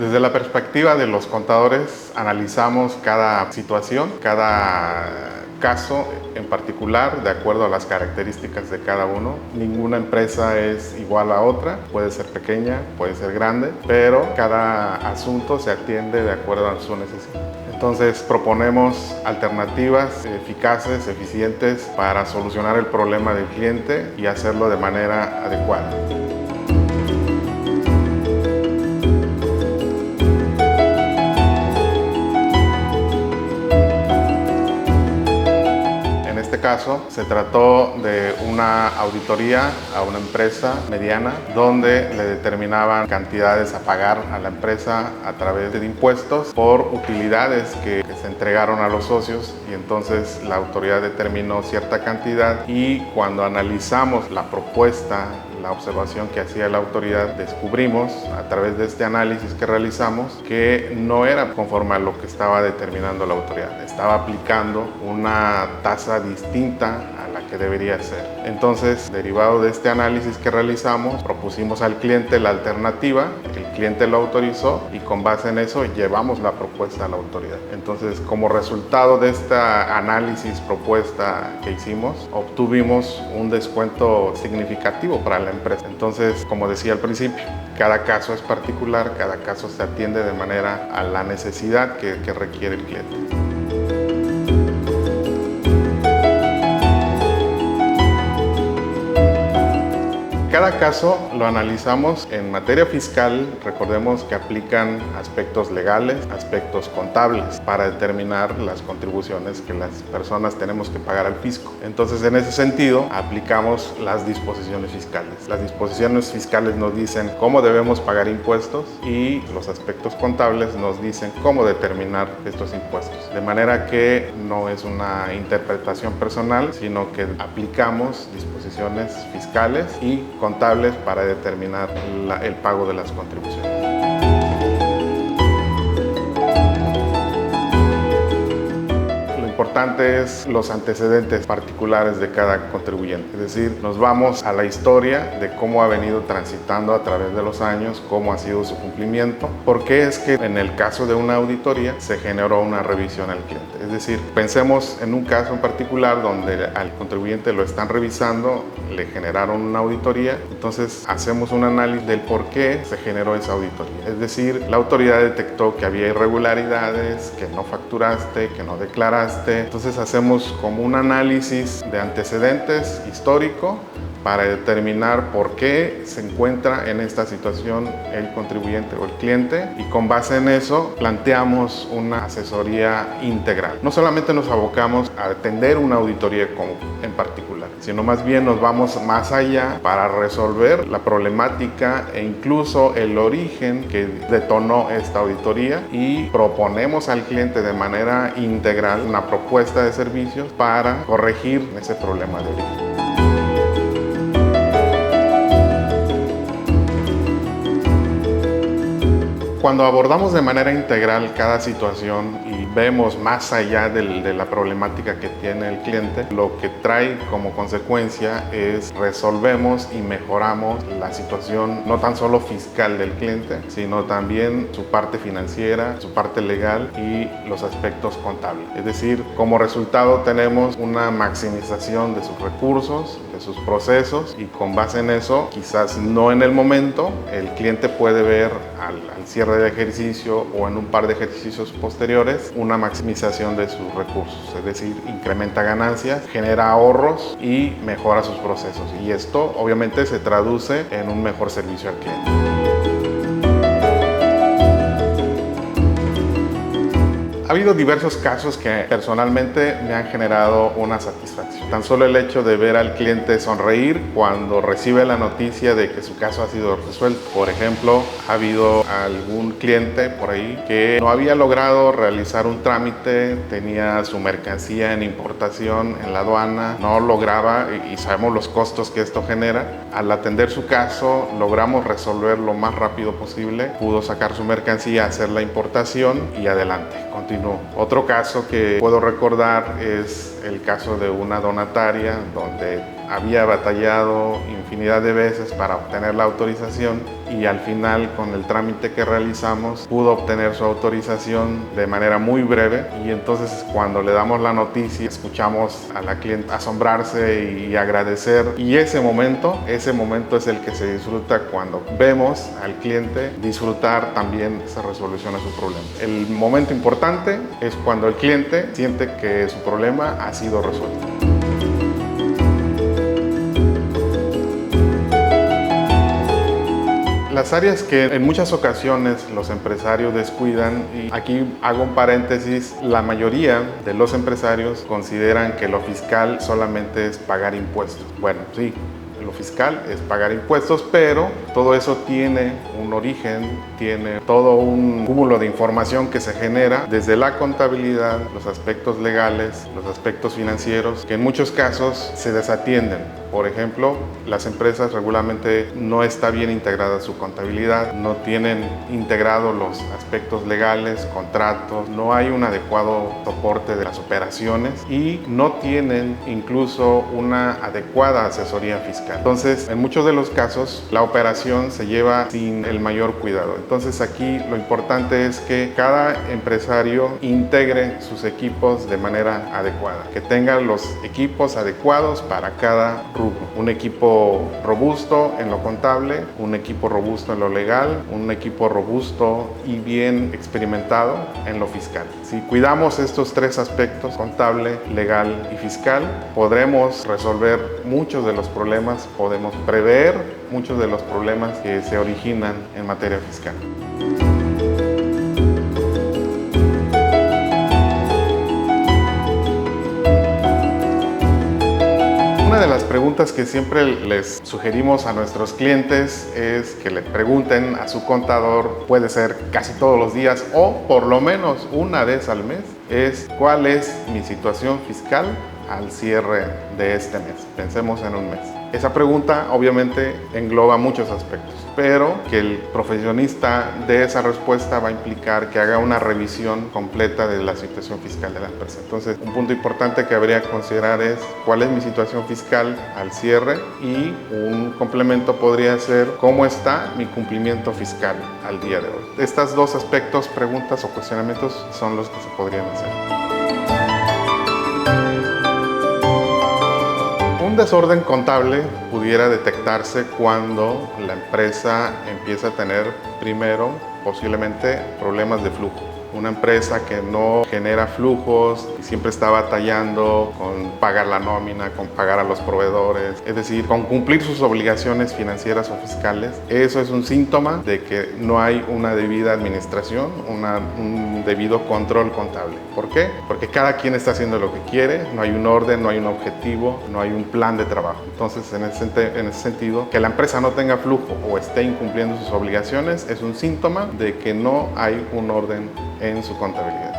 Desde la perspectiva de los contadores, analizamos cada situación, cada caso en particular, de acuerdo a las características de cada uno. Ninguna empresa es igual a otra, puede ser pequeña, puede ser grande, pero cada asunto se atiende de acuerdo a su necesidad. Entonces proponemos alternativas eficaces, eficientes para solucionar el problema del cliente y hacerlo de manera adecuada. En este caso se trató de una auditoría a una empresa mediana donde le determinaban cantidades a pagar a la empresa a través de impuestos por utilidades que se entregaron a los socios, y entonces la autoridad determinó cierta cantidad, y cuando analizamos la propuesta, la observación que hacía la autoridad, descubrimos a través de este análisis que realizamos que no era conforme a lo que estaba determinando la autoridad. Estaba aplicando una tasa distinta a la que debería ser. Entonces, derivado de este análisis que realizamos, propusimos al cliente la alternativa, el cliente lo autorizó y con base en eso llevamos la propuesta a la autoridad. Entonces, como resultado de este análisis, propuesta que hicimos, obtuvimos un descuento significativo para la empresa. Entonces, como decía al principio, cada caso es particular, cada caso se atiende de manera a la necesidad que requiere el cliente. Cada caso lo analizamos en materia fiscal. Recordemos que aplican aspectos legales, aspectos contables para determinar las contribuciones que las personas tenemos que pagar al fisco. Entonces, en ese sentido, aplicamos las disposiciones fiscales. Las disposiciones fiscales nos dicen cómo debemos pagar impuestos y los aspectos contables nos dicen cómo determinar estos impuestos. De manera que no es una interpretación personal, sino que aplicamos disposiciones fiscales y contables para determinar el pago de las contribuciones. Lo importante es los antecedentes particulares de cada contribuyente, es decir, nos vamos a la historia de cómo ha venido transitando a través de los años, cómo ha sido su cumplimiento, por qué es que en el caso de una auditoría se generó una revisión al cliente. Es decir, pensemos en un caso en particular donde al contribuyente lo están revisando, le generaron una auditoría, entonces hacemos un análisis del por qué se generó esa auditoría. Es decir, la autoridad detectó que había irregularidades, que no facturaste, que no declaraste. Entonces hacemos como un análisis de antecedentes histórico para determinar por qué se encuentra en esta situación el contribuyente o el cliente, y con base en eso planteamos una asesoría integral. No solamente nos abocamos a atender una auditoría en particular, sino más bien nos vamos más allá para resolver la problemática e incluso el origen que detonó esta auditoría, y proponemos al cliente de manera integral una propuesta de servicios para corregir ese problema de origen. Cuando abordamos de manera integral cada situación y vemos más allá de la problemática que tiene el cliente, lo que trae como consecuencia es resolvemos y mejoramos la situación no tan solo fiscal del cliente, sino también su parte financiera, su parte legal y los aspectos contables. Es decir, como resultado tenemos una maximización de sus recursos, de sus procesos, y con base en eso, quizás no en el momento, el cliente puede ver al cierre de ejercicio o en un par de ejercicios posteriores una maximización de sus recursos, es decir, incrementa ganancias, genera ahorros y mejora sus procesos, y esto obviamente se traduce en un mejor servicio al cliente. Ha habido diversos casos que personalmente me han generado una satisfacción. Tan solo el hecho de ver al cliente sonreír cuando recibe la noticia de que su caso ha sido resuelto. Por ejemplo, ha habido algún cliente por ahí que no había logrado realizar un trámite, tenía su mercancía en importación en la aduana, no lograba, y sabemos los costos que esto genera. Al atender su caso, logramos resolver lo más rápido posible, pudo sacar su mercancía, hacer la importación y adelante, continuó. Otro caso que puedo recordar es el caso de una donataria donde había batallado infinidad de veces para obtener la autorización y al final, con el trámite que realizamos, pudo obtener su autorización de manera muy breve. Y entonces, cuando le damos la noticia, escuchamos a la cliente asombrarse y agradecer, y ese momento es el que se disfruta cuando vemos al cliente disfrutar también esa resolución a su problema. El momento importante es cuando el cliente siente que su problema ha sido resuelto. Las áreas que en muchas ocasiones los empresarios descuidan, y aquí hago un paréntesis, la mayoría de los empresarios consideran que lo fiscal solamente es pagar impuestos. Bueno, sí, lo fiscal es pagar impuestos, pero todo eso tiene un origen, tiene todo un cúmulo de información que se genera desde la contabilidad, los aspectos legales, los aspectos financieros, que en muchos casos se desatienden. Por ejemplo, las empresas regularmente no está bien integrada su contabilidad, no tienen integrados los aspectos legales, contratos, no hay un adecuado soporte de las operaciones y no tienen incluso una adecuada asesoría fiscal. Entonces, en muchos de los casos, la operación se lleva sin el mayor cuidado. Entonces, aquí lo importante es que cada empresario integre sus equipos de manera adecuada, que tenga los equipos adecuados para cada rubro. Un equipo robusto en lo contable, un equipo robusto en lo legal, un equipo robusto y bien experimentado en lo fiscal. Si cuidamos estos tres aspectos, contable, legal y fiscal, podremos resolver muchos de los problemas, podemos prever muchos de los problemas que se originan en materia fiscal. Una de las preguntas que siempre les sugerimos a nuestros clientes es que le pregunten a su contador, puede ser casi todos los días o por lo menos una vez al mes, es ¿cuál es mi situación fiscal al cierre de este mes? Pensemos en un mes. Esa pregunta obviamente engloba muchos aspectos, pero que el profesionista dé esa respuesta va a implicar que haga una revisión completa de la situación fiscal de la empresa. Entonces, un punto importante que habría que considerar es cuál es mi situación fiscal al cierre, y un complemento podría ser cómo está mi cumplimiento fiscal al día de hoy. Estos dos aspectos, preguntas o cuestionamientos, son los que se podrían hacer. Un desorden contable pudiera detectarse cuando la empresa empieza a tener, primero, posiblemente problemas de flujo. Una empresa que no genera flujos y siempre está batallando con pagar la nómina, con pagar a los proveedores, es decir, con cumplir sus obligaciones financieras o fiscales. Eso es un síntoma de que no hay una debida administración, un debido control contable. ¿Por qué? Porque cada quien está haciendo lo que quiere, no hay un orden, no hay un objetivo, no hay un plan de trabajo. Entonces, en ese sentido, que la empresa no tenga flujo o esté incumpliendo sus obligaciones es un síntoma de que no hay un orden en su contabilidad.